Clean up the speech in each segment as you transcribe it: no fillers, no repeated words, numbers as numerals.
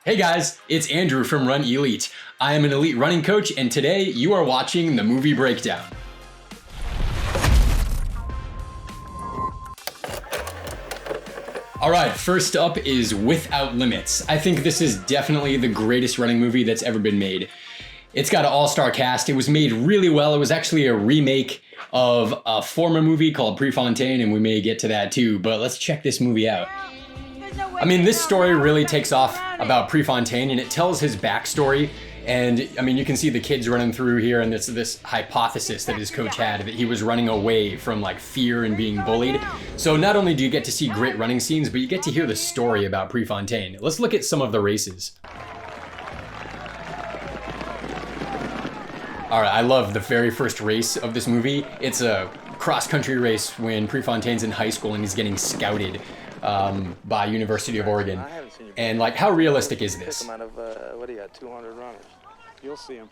Hey guys, it's Andrew from Run Elite. I am an elite running coach, and today you are watching the movie breakdown. All right, first up is Without Limits. I think this is definitely the greatest running movie that's ever been made. It's got an all-star cast. It was made really well. It was actually a remake of a former movie called Prefontaine, and we may get to that too, but let's check this movie out. I mean, this story really takes off about Prefontaine, and it tells his backstory. And I mean, you can see the kids running through here, and it's this hypothesis that his coach had that he was running away from like fear and being bullied. So not only do you get to see great running scenes, but you get to hear the story about Prefontaine. Let's look at some of the races. All right, I love the very first race of this movie. It's a cross-country race when Prefontaine's in high school and he's getting scouted by University of Oregon. And like, how realistic is this? Pick 'em out of, what do you got, 200 runners? You'll see them.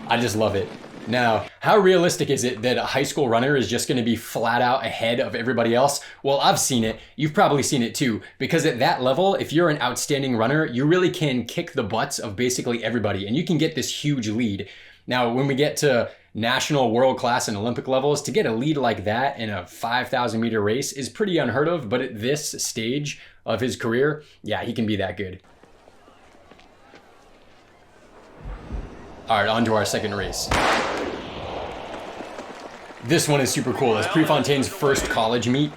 I just love it. Now, how realistic is it that a high school runner is just going to be flat out ahead of everybody else? Well, I've seen it. You've probably seen it too. Because at that level, if you're an outstanding runner, you really can kick the butts of basically everybody, and you can get this huge lead. Now, when we get to national, world class, and Olympic levels, to get a lead like that in a 5,000 meter race is pretty unheard of, but at this stage of his career, yeah, he can be that good. All right, on to our second race. This one is super cool. It's Prefontaine's first college meet,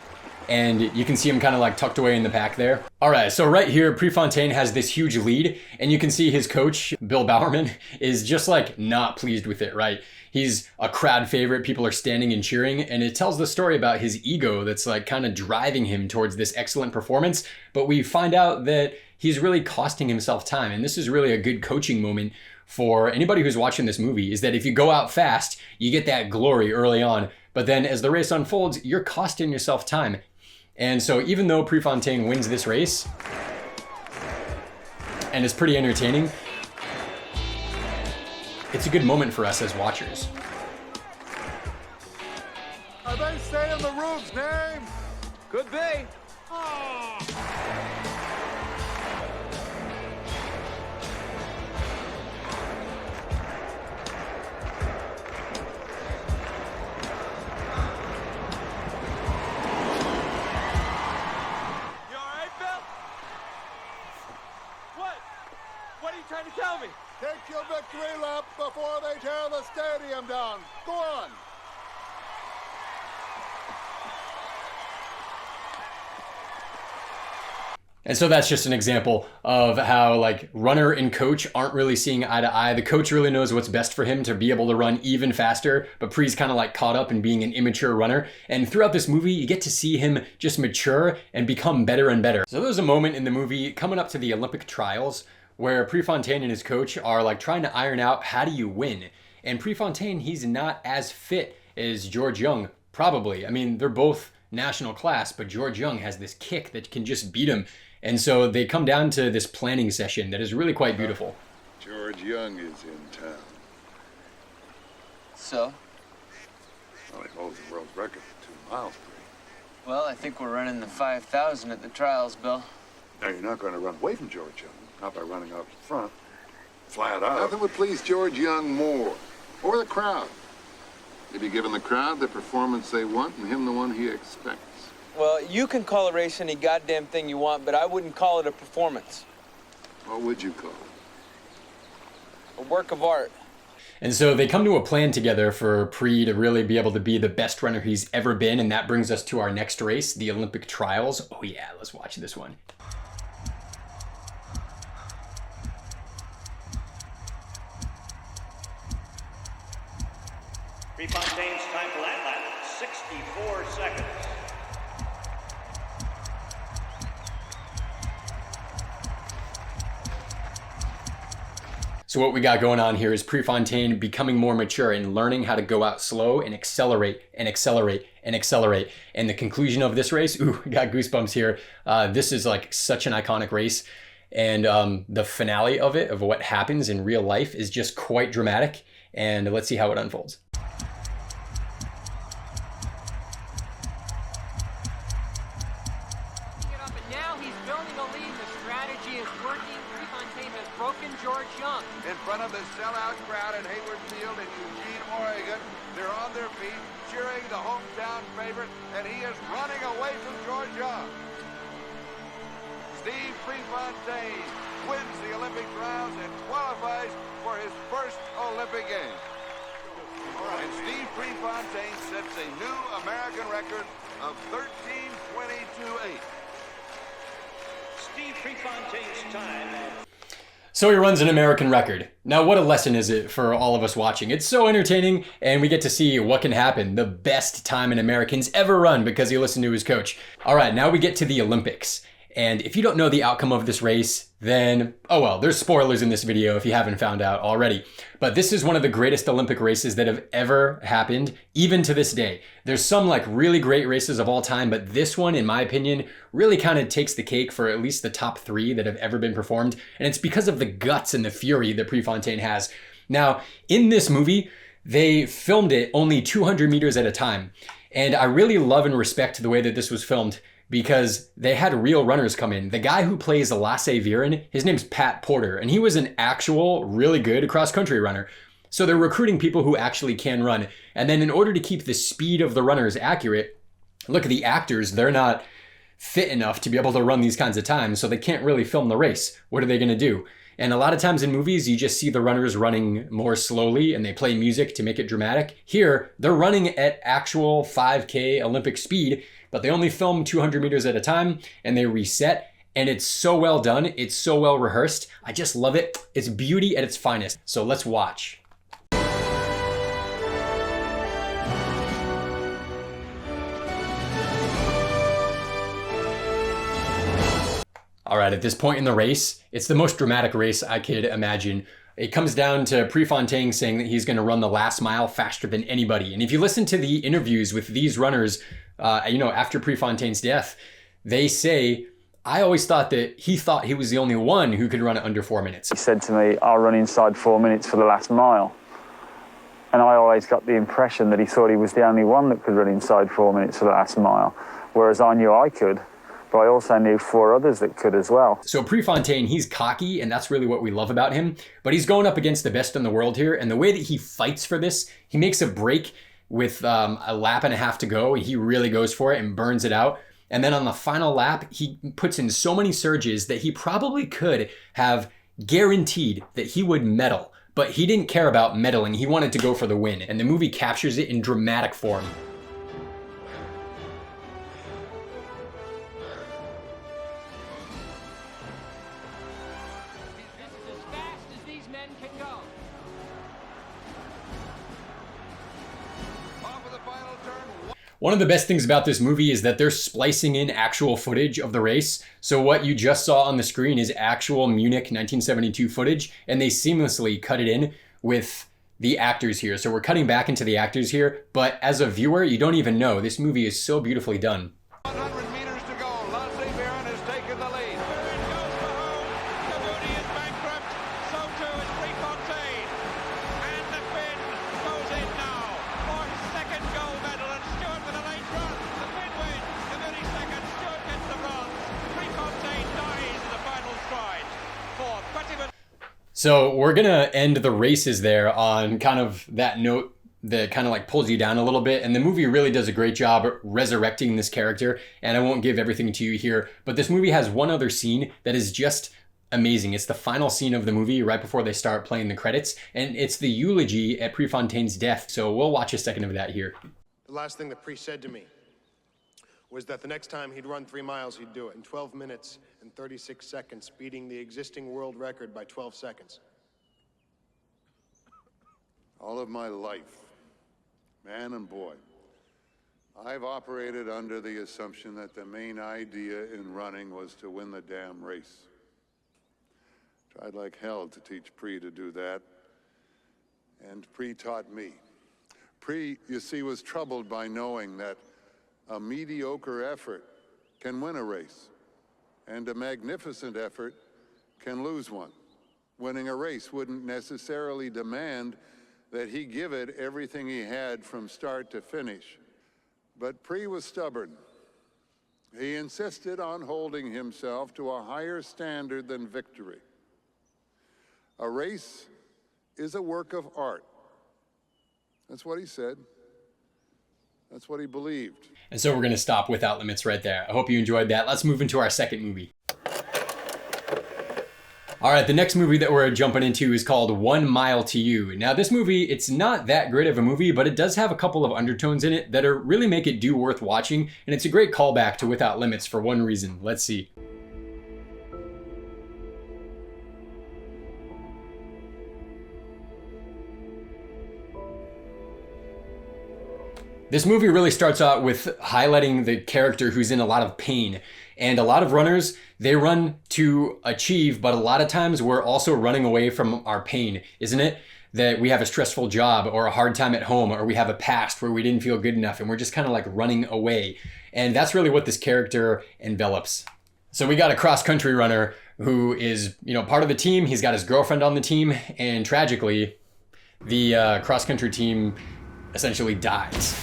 and you can see him kind of like tucked away in the pack there. All right, so right here, Prefontaine has this huge lead, and you can see his coach, Bill Bowerman, is just like not pleased with it, right? He's a crowd favorite, people are standing and cheering, and it tells the story about his ego that's like kind of driving him towards this excellent performance, but we find out that he's really costing himself time, and this is really a good coaching moment for anybody who's watching this movie, is that if you go out fast, you get that glory early on, but then as the race unfolds, you're costing yourself time. And so even though Prefontaine wins this race, and it's pretty entertaining, it's a good moment for us as watchers. Are they saying the roof's name? Could be. What are you trying to tell me? Take your victory lap before they tear the stadium down. Go on. And so that's just an example of how like runner and coach aren't really seeing eye to eye. The coach really knows what's best for him to be able to run even faster, but Pre's kind of like caught up in being an immature runner. And throughout this movie, you get to see him just mature and become better and better. So there's a moment in the movie coming up to the Olympic trials where Prefontaine and his coach are like trying to iron out how do you win. And Prefontaine, he's not as fit as George Young, probably. I mean, they're both national class, but George Young has this kick that can just beat him. And so they come down to this planning session that is really quite beautiful. George Young is in town. So? Well, he holds the world record for 2 miles. Well, I think we're running the 5,000 at the trials, Bill. Now, you're not going to run away from George Young. Not by running out front. Flat out. Nothing would please George Young more. Or the crowd. They'd be giving the crowd the performance they want and him the one he expects. Well, you can call a race any goddamn thing you want, but I wouldn't call it a performance. What would you call it? A work of art. And so they come to a plan together for Pre to really be able to be the best runner he's ever been. And that brings us to our next race, the Olympic trials. Oh yeah, let's watch this one. Prefontaine's time for that lap, 64 seconds. So what we got going on here is Prefontaine becoming more mature and learning how to go out slow and accelerate and accelerate and accelerate. And the conclusion of this race, ooh, got goosebumps here. This is like such an iconic race. And the finale of it, of what happens in real life, is just quite dramatic. And let's see how it unfolds. building a lead. The strategy is working. Prefontaine has broken George Young. In front of the sellout crowd at Hayward Field in Eugene, Oregon, they're on their feet, cheering the hometown favorite, and he is running away from George Young. Steve Prefontaine wins the Olympic trials and qualifies for his first Olympic Games. And Steve Prefontaine sets a new American record of 13:22.8. Steve Prefontaine's time. So he runs an American record. Now, what a lesson is it for all of us watching? It's so entertaining, and we get to see what can happen. The best time an American's ever run because he listened to his coach. All right, now we get to the Olympics. And if you don't know the outcome of this race, then, oh well, there's spoilers in this video if you haven't found out already. But this is one of the greatest Olympic races that have ever happened, even to this day. There's some like really great races of all time, but this one, in my opinion, really kind of takes the cake for at least the top 3 that have ever been performed. And it's because of the guts and the fury that Prefontaine has. Now, in this movie, they filmed it only 200 meters at a time. And I really love and respect the way that this was filmed, because they had real runners come in. The guy who plays Lasse Viren, his name's Pat Porter, and he was an actual really good cross-country runner. So they're recruiting people who actually can run. And then in order to keep the speed of the runners accurate, look at the actors, they're not fit enough to be able to run these kinds of times, so they can't really film the race. What are they gonna do? And a lot of times in movies, you just see the runners running more slowly and they play music to make it dramatic. Here, they're running at actual 5K Olympic speed, but they only film 200 meters at a time and they reset. And it's so well done. It's so well rehearsed. I just love it. It's beauty at its finest. So let's watch. All right, at this point in the race, it's the most dramatic race I could imagine. It comes down to Prefontaine saying that he's going to run the last mile faster than anybody. And if you listen to the interviews with these runners, after Prefontaine's death, they say, I always thought that he thought he was the only one who could run it under 4 minutes. He said to me, I'll run inside 4 minutes for the last mile. And I always got the impression that he thought he was the only one that could run inside 4 minutes for the last mile, whereas I knew I could. But I also knew 4 others that could as well. So Prefontaine, he's cocky, and that's really what we love about him. But he's going up against the best in the world here, and the way that he fights for this, he makes a break with a lap and a half to go. He really goes for it and burns it out. And then on the final lap, he puts in so many surges that he probably could have guaranteed that he would medal. But he didn't care about medaling. He wanted to go for the win, and the movie captures it in dramatic form. One of the best things about this movie is that they're splicing in actual footage of the race. So what you just saw on the screen is actual Munich 1972 footage, and they seamlessly cut it in with the actors here. So we're cutting back into the actors here, but as a viewer, you don't even know. This movie is so beautifully done. 100 meters to go. Lasse Viren has taken the lead. Viren goes for home. Kabudi is bankrupt. So too is Prefontaine. And the Finn goes in now for his second gold medal. And Stewart with a late run. The Finn wins. Kabudi second. Stewart gets the bronze. Prefontaine dies in the final stride. Fourth. So we're gonna end the races there on kind of that note that kind of like pulls you down a little bit. And the movie really does a great job resurrecting this character. And I won't give everything to you here, but this movie has one other scene that is just amazing. It's the final scene of the movie right before they start playing the credits. And it's the eulogy at Prefontaine's death. So we'll watch a second of that here. The last thing that Pre said to me was that the next time he'd run 3 miles, he'd do it in 12 minutes and 36 seconds, beating the existing world record by 12 seconds. All of my life, man and boy, I've operated under the assumption that the main idea in running was to win the damn race. Tried like hell to teach Pre to do that, and Pre taught me. Pre, you see, was troubled by knowing that a mediocre effort can win a race, and a magnificent effort can lose one. Winning a race wouldn't necessarily demand that he give it everything he had from start to finish. But Pre was stubborn. He insisted on holding himself to a higher standard than victory. A race is a work of art. That's what he said. That's what he believed. And so we're going to stop Without Limits right there. I hope you enjoyed that. Let's move into our second movie. All right, the next movie that we're jumping into is called 1 Mile to You. Now, this movie, it's not that great of a movie, but it does have a couple of undertones in it that are really make it do worth watching, and it's a great callback to Without Limits for one reason. Let's see. This movie really starts out with highlighting the character who's in a lot of pain. And a lot of runners, they run to achieve, but a lot of times we're also running away from our pain, isn't it? That we have a stressful job or a hard time at home, or we have a past where we didn't feel good enough and we're just kind of like running away. And that's really what this character envelops. So we got a cross-country runner who is, part of the team. He's got his girlfriend on the team, and tragically, the cross-country team essentially dies.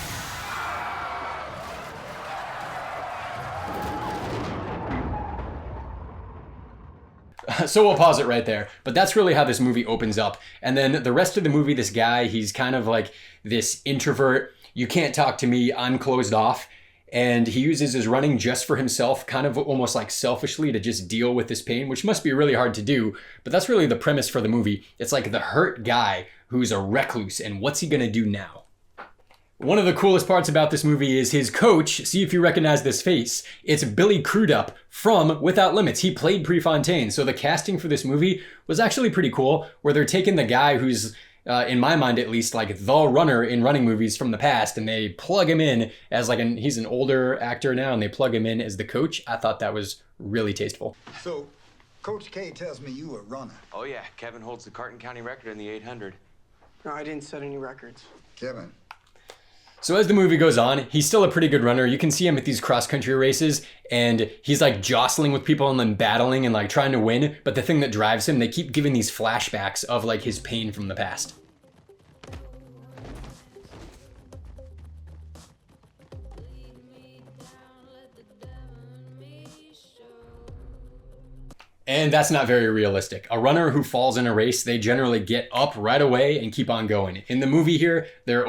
So we'll pause it right there. But that's really how this movie opens up. And then the rest of the movie, this guy, he's kind of like this introvert. You can't talk to me, I'm closed off. And he uses his running just for himself, kind of almost like selfishly, to just deal with this pain, which must be really hard to do. But that's really the premise for the movie. It's like the hurt guy who's a recluse, and what's he gonna do now? One of the coolest parts about this movie is his coach. See if you recognize this face. It's Billy Crudup from Without Limits. He played Prefontaine. So the casting for this movie was actually pretty cool, where they're taking the guy who's, in my mind at least, like the runner in running movies from the past, and they plug him in as he's an older actor now, and they plug him in as the coach. I thought that was really tasteful. So, Coach K tells me you a runner. Oh yeah, Kevin holds the Carton County record in the 800. No, I didn't set any records. Kevin. So as the movie goes on, he's still a pretty good runner. You can see him at these cross-country races, and he's like jostling with people and then battling and like trying to win. But the thing that drives him, they keep giving these flashbacks of like his pain from the past. And that's not very realistic. A runner who falls in a race, they generally get up right away and keep on going. In the movie here, they're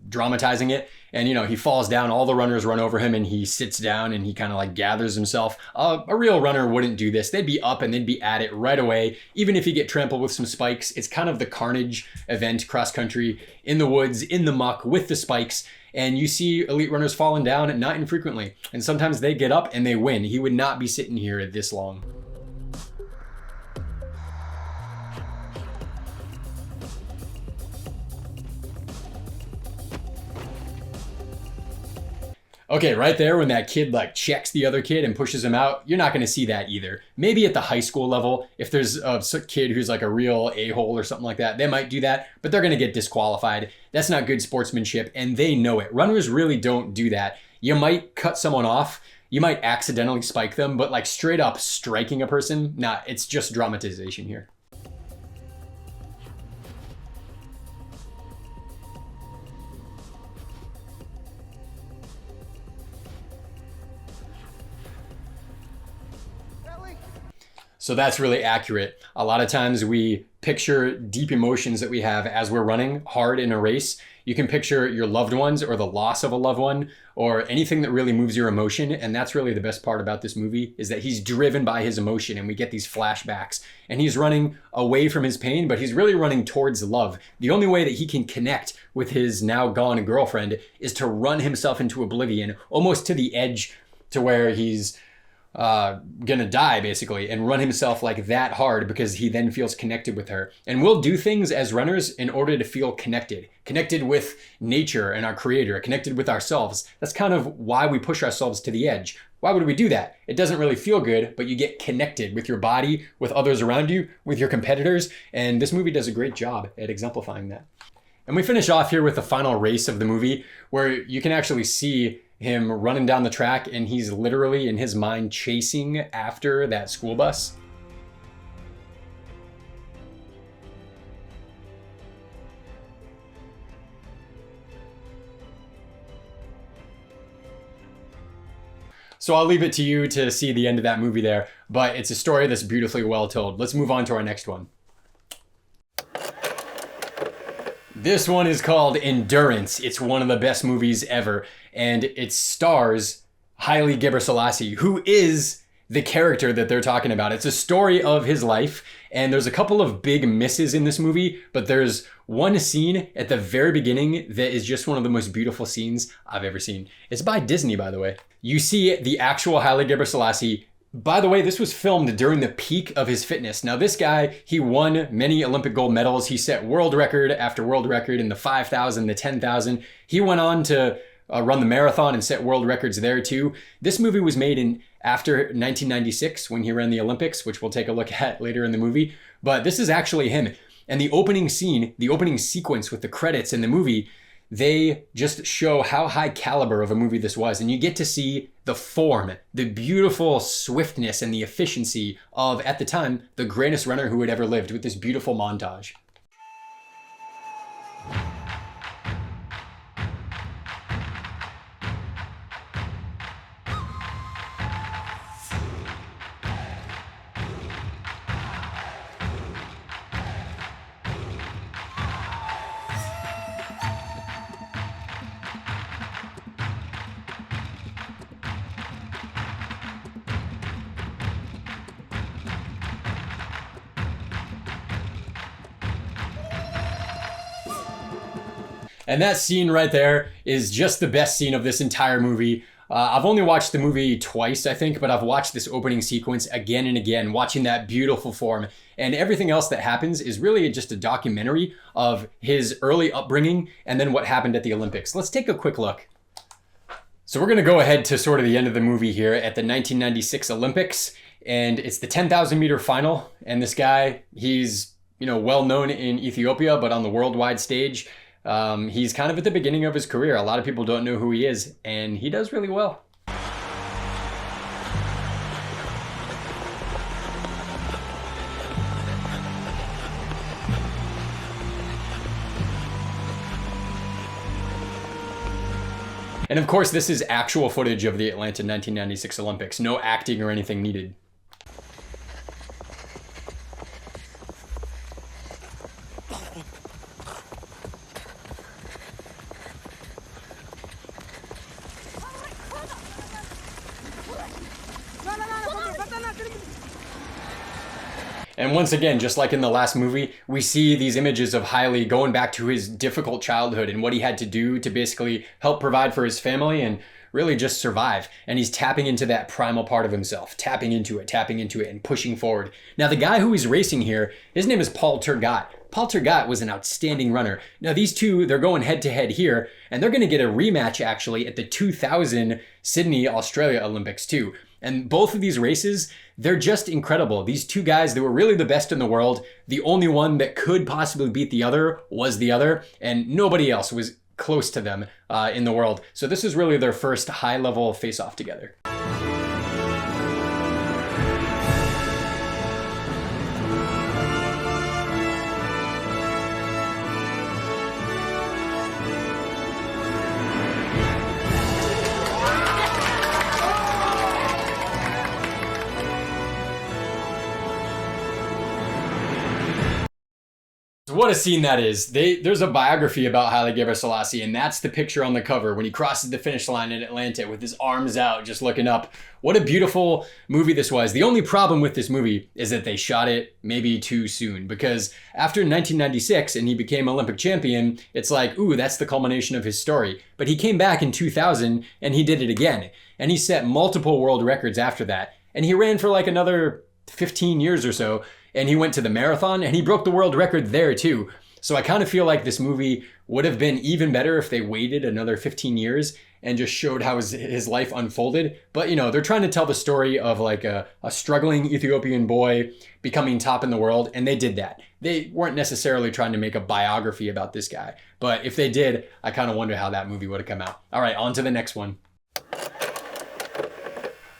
dramatizing it, and he falls down, all the runners run over him, and he sits down and he kind of like gathers himself. A real runner wouldn't do this. They'd be up and they'd be at it right away. Even if you get trampled with some spikes, it's kind of the carnage event, cross country, in the woods, in the muck, with the spikes. And you see elite runners falling down not infrequently, and sometimes they get up and they win. He would not be sitting here this long. Okay, right there when that kid like checks the other kid and pushes him out, you're not going to see that either. Maybe at the high school level, if there's a kid who's like a real a-hole or something like that, they might do that, but they're going to get disqualified. That's not good sportsmanship, and they know it. Runners really don't do that. You might cut someone off, you might accidentally spike them, but like straight up striking a person, nah, it's just dramatization here. So that's really accurate. A lot of times we picture deep emotions that we have as we're running hard in a race. You can picture your loved ones or the loss of a loved one or anything that really moves your emotion. And that's really the best part about this movie, is that he's driven by his emotion, and we get these flashbacks, and he's running away from his pain, but he's really running towards love. The only way that he can connect with his now gone girlfriend is to run himself into oblivion, almost to the edge to where he's gonna die basically, and run himself like that hard because he then feels connected with her. And we'll do things as runners in order to feel connected with nature and our creator, connected with ourselves. That's kind of why we push ourselves to the edge. Why would we do that? It doesn't really feel good, but you get connected with your body, with others around you, with your competitors, and this movie does a great job at exemplifying that. And we finish off here with the final race of the movie, where you can actually see him running down the track, and he's literally in his mind chasing after that school bus. So I'll leave it to you to see the end of that movie there, but it's a story that's beautifully well told. Let's move on to our next one. This one is called Endurance. It's one of the best movies ever, and it stars Haile Gebrselassie, who is the character that they're talking about. It's a story of his life, and there's a couple of big misses in this movie, but there's one scene at the very beginning that is just one of the most beautiful scenes I've ever seen. It's by Disney, by the way. You see the actual Haile Gebrselassie. By the way, this was filmed during the peak of his fitness. Now, this guy, he won many Olympic gold medals. He set world record after world record in the 5,000, the 10,000. He went on to run the marathon and set world records there too. This movie was made after 1996 when he ran the Olympics, which we'll take a look at later in the movie. But this is actually him. And the opening scene, the opening sequence with the credits in the movie, they just show how high caliber of a movie this was. And you get to see the form, the beautiful swiftness and the efficiency of, at the time, the greatest runner who had ever lived with this beautiful montage. And that scene right there is just the best scene of this entire movie. I've only watched the movie twice, I think, but I've watched this opening sequence again and again, watching that beautiful form. And everything else that happens is really just a documentary of his early upbringing and then what happened at the Olympics. Let's take a quick look. So we're going to go ahead to sort of the end of the movie here at the 1996 Olympics. And it's the 10,000 meter final. And this guy, he's, well known in Ethiopia, but on the worldwide stage, he's kind of at the beginning of his career. A lot of people don't know who he is, and he does really well. And of course, this is actual footage of the Atlanta 1996 Olympics. No acting or anything needed. And once again, just like in the last movie, we see these images of Haile going back to his difficult childhood and what he had to do to basically help provide for his family and really just survive. And he's tapping into that primal part of himself, tapping into it, and pushing forward. Now, the guy who he's racing here, his name is Paul Tergat. Paul Tergat was an outstanding runner. Now, these two, they're going head to head here, and they're going to get a rematch actually at the 2000 Sydney, Australia Olympics too. And both of these races, they're just incredible. These two guys, they were really the best in the world. The only one that could possibly beat the other was the other, and nobody else was close to them in the world. So this is really their first high-level face-off together. What a scene that is. There's a biography about Haile Gebrselassie, and that's the picture on the cover when he crosses the finish line in Atlanta with his arms out, just looking up. What a beautiful movie this was. The only problem with this movie is that they shot it maybe too soon, because after 1996 and he became Olympic champion, it's like, ooh, that's the culmination of his story. But he came back in 2000 and he did it again. And he set multiple world records after that. And he ran for like another 15 years or so. And he went to the marathon and he broke the world record there too. So I kind of feel like this movie would have been even better if they waited another 15 years and just showed how his life unfolded. But they're trying to tell the story of like a struggling Ethiopian boy becoming top in the world, and they did that. They weren't necessarily trying to make a biography about this guy. But if they did, I kind of wonder how that movie would have come out. All right, on to the next one.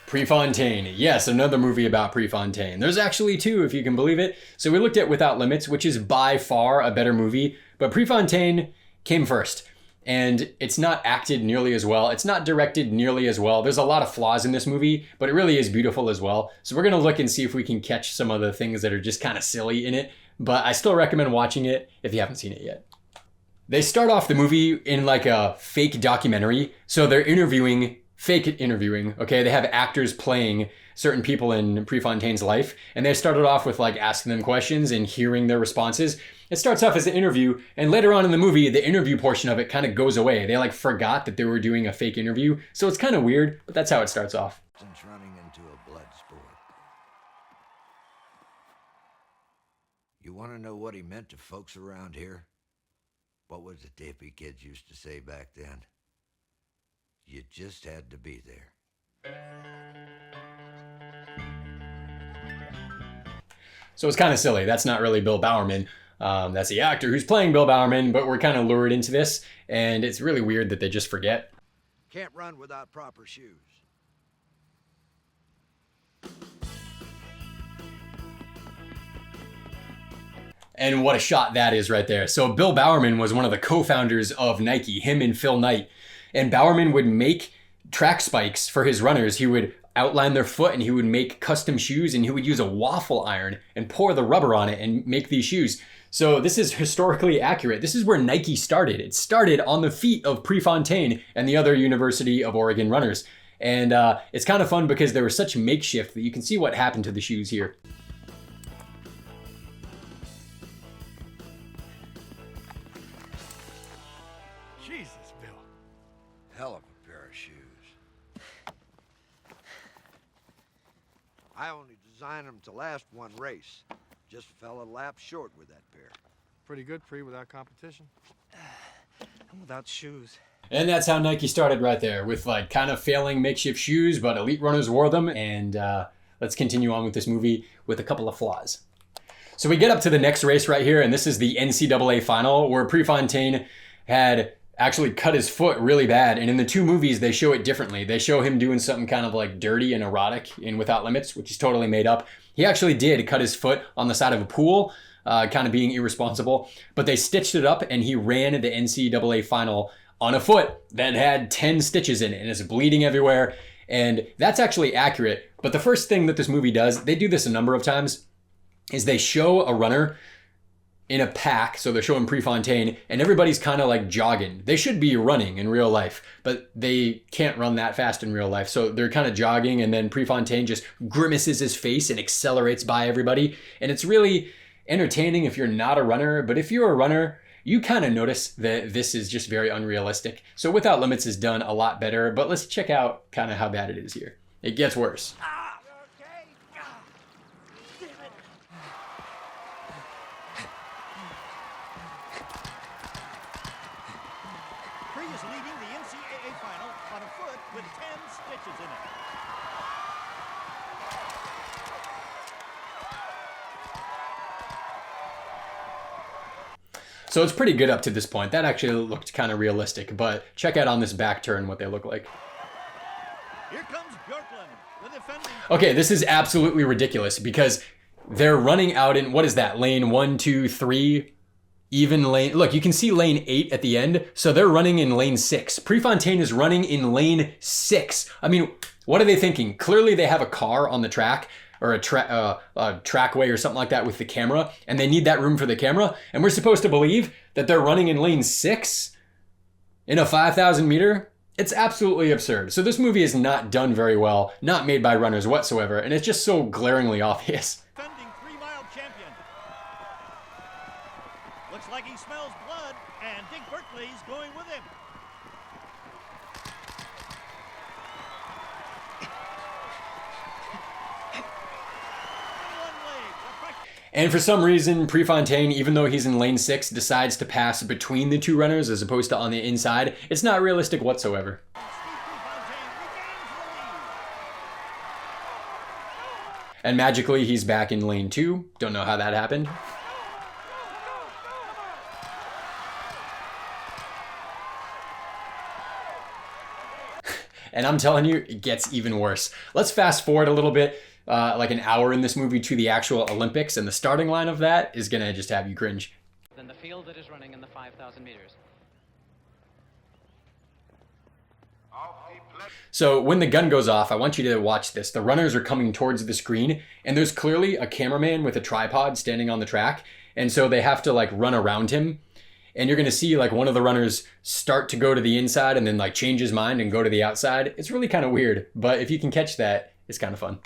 Prefontaine. Yes, another movie about Prefontaine. There's actually two, if you can believe it. So we looked at Without Limits, which is by far a better movie, but Prefontaine came first. and it's not acted nearly as well. It's not directed nearly as well. There's a lot of flaws in this movie, but it really is beautiful as well. So we're gonna look and see if we can catch some of the things that are just kind of silly in it, but I still recommend watching it if you haven't seen it yet. They start off the movie in like a fake documentary. So they're fake interviewing, okay? They have actors playing certain people in Prefontaine's life, and they started off with like asking them questions and hearing their responses. It starts off as an interview, and later on in the movie, the interview portion of it kind of goes away. They like forgot that they were doing a fake interview, so it's kind of weird, but that's how it starts off. Since running into a blood sport. You want to know what he meant to folks around here? What was the dippy kids used to say back then? You just had to be there. So it's kind of silly. That's not really Bill Bowerman. That's the actor who's playing Bill Bowerman, but we're kind of lured into this, and it's really weird that they just forget. Can't run without proper shoes. And what a shot that is right there. So Bill Bowerman was one of the co-founders of Nike, him and Phil Knight. And Bowerman would make track spikes for his runners. He would outline their foot and he would make custom shoes, and he would use a waffle iron and pour the rubber on it and make these shoes. So this is historically accurate. This is where Nike started. It started on the feet of Prefontaine and the other University of Oregon runners. And it's kind of fun because they were such makeshift that you can see what happened to the shoes here. Jesus, Bill. Hell of a pair of shoes. I only designed them to last one race. Just fell a lap short with that pair. Pretty good, Pre, without competition. I'm without shoes. And that's how Nike started right there, with like kind of failing makeshift shoes, but elite runners wore them. And let's continue on with this movie with a couple of flaws. So we get up to the next race right here, and this is the NCAA final, where Prefontaine had actually cut his foot really bad. And in the two movies, they show it differently. They show him doing something kind of like dirty and erotic in Without Limits, which is totally made up. He actually did cut his foot on the side of a pool, kind of being irresponsible, but they stitched it up, and he ran the NCAA final on a foot that had 10 stitches in it and it's bleeding everywhere. And that's actually accurate. But the first thing that this movie does, they do this a number of times, is they show a runner in a pack. So they're showing Prefontaine, and everybody's kind of like jogging. They should be running in real life, but they can't run that fast in real life. So they're kind of jogging, and then Prefontaine just grimaces his face and accelerates by everybody. And it's really entertaining if you're not a runner, but if you're a runner, you kind of notice that this is just very unrealistic. So Without Limits is done a lot better, but let's check out kind of how bad it is here. It gets worse. Pre is leading the NCAA final on a foot with 10 stitches in it. So it's pretty good up to this point. That actually looked kind of realistic, but check out on this back turn what they look like. Here comes Bjorklund, the defending. Okay, this is absolutely ridiculous because they're running out in, what is that, lane 1, 2, 3, even lane. Look, you can see lane 8 at the end, so they're running in lane 6. Prefontaine is running in lane 6. I mean, what are they thinking? Clearly they have a car on the track, or a trackway or something like that with the camera, and they need that room for the camera, and we're supposed to believe that they're running in lane 6 in a 5,000 meter? It's absolutely absurd. So this movie is not done very well, not made by runners whatsoever, and it's just so glaringly obvious. Defending 3-mile champion. Looks like he smells blood, and Dick Berkeley's going with him. And for some reason, Prefontaine, even though he's in lane 6, decides to pass between the two runners as opposed to on the inside. It's not realistic whatsoever. And magically, he's back in lane 2. Don't know how that happened. And I'm telling you, it gets even worse. Let's fast forward a little bit, like an hour in this movie to the actual Olympics, and the starting line of that is gonna just have you cringe. Than the field that is running in the 5,000 meters. So when the gun goes off, I want you to watch this. The runners are coming towards the screen, and there's clearly a cameraman with a tripod standing on the track. And so they have to like run around him. And you're gonna see like one of the runners start to go to the inside and then like change his mind and go to the outside. It's really kind of weird, but if you can catch that, it's kind of fun.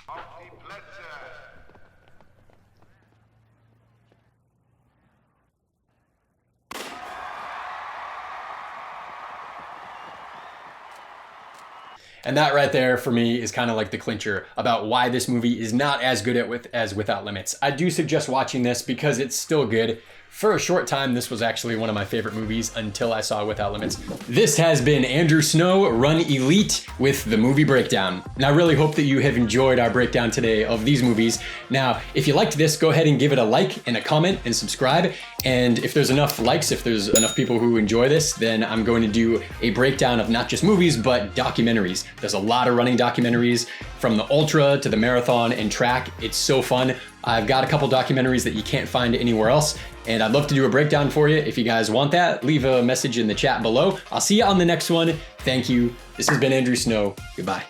And that right there for me is kind of like the clincher about why this movie is not as good as Without Limits. I do suggest watching this because it's still good. For a short time, this was actually one of my favorite movies until I saw Without Limits. This has been Andrew Snow, Run Elite, with the movie breakdown. And I really hope that you have enjoyed our breakdown today of these movies. Now, if you liked this, go ahead and give it a like and a comment and subscribe. And if there's enough likes, if there's enough people who enjoy this, then I'm going to do a breakdown of not just movies, but documentaries. There's a lot of running documentaries from the ultra to the marathon and track. It's so fun. I've got a couple documentaries that you can't find anywhere else, and I'd love to do a breakdown for you. If you guys want that, leave a message in the chat below. I'll see you on the next one. Thank you. This has been Andrew Snow. Goodbye.